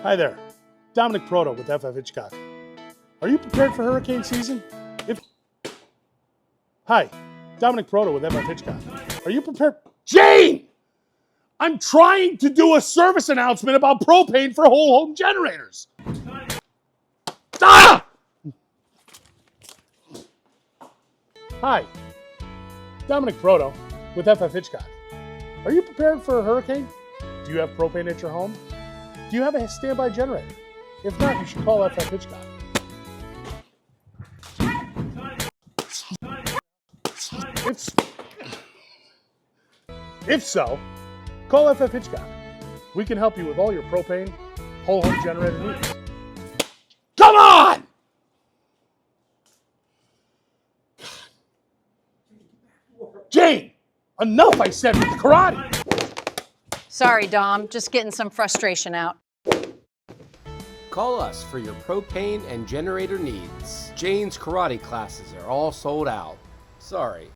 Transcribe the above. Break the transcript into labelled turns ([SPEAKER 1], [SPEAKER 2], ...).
[SPEAKER 1] Hi there, Dominic Proto with FF Hitchcock. Are you prepared for hurricane season? Hi, Dominic Proto with FF Hitchcock. Are you prepared? Jane! I'm trying to do a service announcement about propane for whole home generators. Ah! Hi, Dominic Proto with FF Hitchcock. Are you prepared for a hurricane? Do you have propane at your home? Do you have a standby generator? If not, you should call FF Hitchcock. If so, call FF Hitchcock. We can help you with all your propane, whole home generator needs. Come on! Jane, enough, I said, with the karate.
[SPEAKER 2] Sorry, Dom. Just getting some frustration out.
[SPEAKER 3] Call us for your propane and generator needs. Jane's karate classes are all sold out. Sorry.